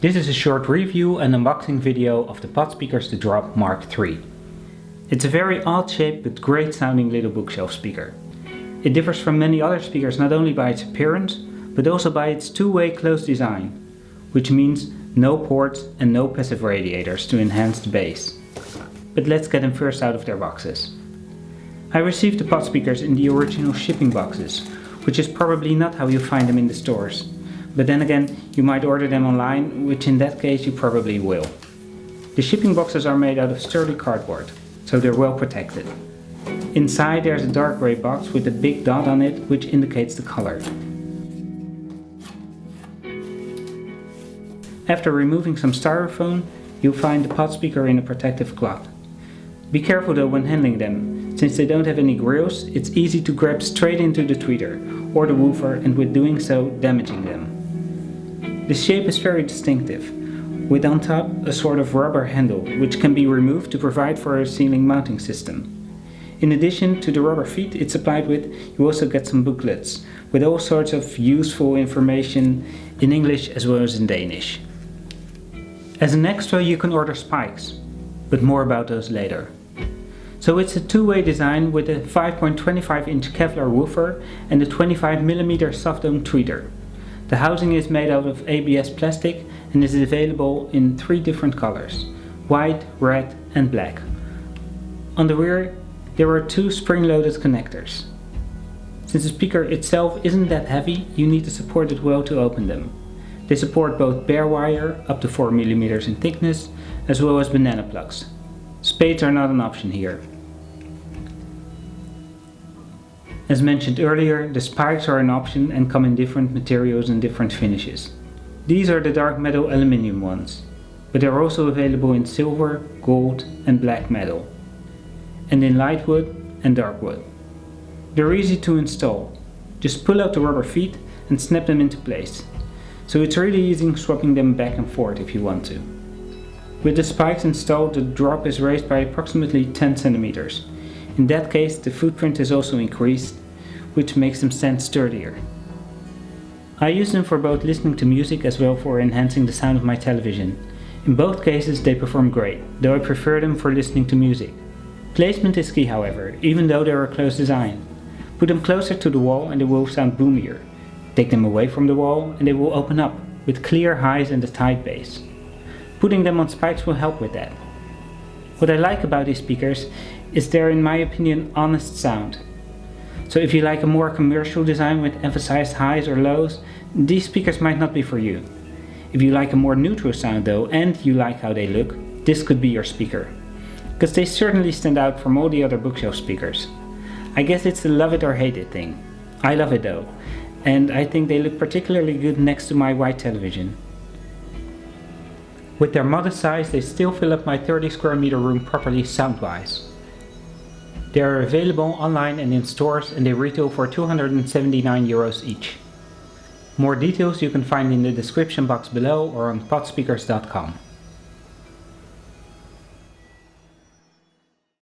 This is a short review and unboxing video of the Podspeakers The Drop Mark III. It's a very odd shaped but great sounding little bookshelf speaker. It differs from many other speakers not only by its appearance, but also by its two-way closed design, which means no ports and no passive radiators to enhance the bass. But let's get them first out of their boxes. I received the Podspeakers in the original shipping boxes, which is probably not how you find them in the stores. But then again, you might order them online, which in that case you probably will. The shipping boxes are made out of sturdy cardboard, so they're well protected. Inside there's a dark grey box with a big dot on it, which indicates the color. After removing some styrofoam, you'll find the Podspeaker in a protective cloth. Be careful though when handling them. Since they don't have any grills, it's easy to grab straight into the tweeter or the woofer, and with doing so damaging them. The shape is very distinctive, with on top a sort of rubber handle which can be removed to provide for a ceiling mounting system. In addition to the rubber feet it's supplied with, you also get some booklets with all sorts of useful information in English as well as in Danish. As an extra you can order spikes, but more about those later. So it's a two-way design with a 5.25 inch Kevlar woofer and a 25mm soft dome tweeter. The housing is made out of ABS plastic and is available in 3 different colors: white, red and black. On the rear there are 2 spring-loaded connectors. Since the speaker itself isn't that heavy, you need to support it well to open them. They support both bare wire, up to 4mm in thickness, as well as banana plugs. Spades are not an option here. As mentioned earlier, the spikes are an option and come in different materials and different finishes. These are the dark metal aluminium ones, but they are also available in silver, gold and black metal, and in light wood and dark wood. They're easy to install. Just pull out the rubber feet and snap them into place. So it's really easy swapping them back and forth if you want to. With the spikes installed, the drop is raised by approximately 10 centimeters. In that case, the footprint is also increased, which makes them stand sturdier. I use them for both listening to music as well for enhancing the sound of my television. In both cases they perform great, though I prefer them for listening to music. Placement is key however, even though they're a closed design. Put them closer to the wall and they will sound boomier. Take them away from the wall and they will open up, with clear highs and a tight bass. Putting them on spikes will help with that. What I like about these speakers is their, in my opinion, honest sound. So if you like a more commercial design with emphasized highs or lows, these speakers might not be for you. If you like a more neutral sound though, and you like how they look, this could be your speaker. Because they certainly stand out from all the other bookshelf speakers. I guess it's the love it or hate it thing. I love it though, and I think they look particularly good next to my white television. With their modest size, they still fill up my 30 square meter room properly sound-wise. They are available online and in stores and they retail for €279 each. More details you can find in the description box below or on podspeakers.com.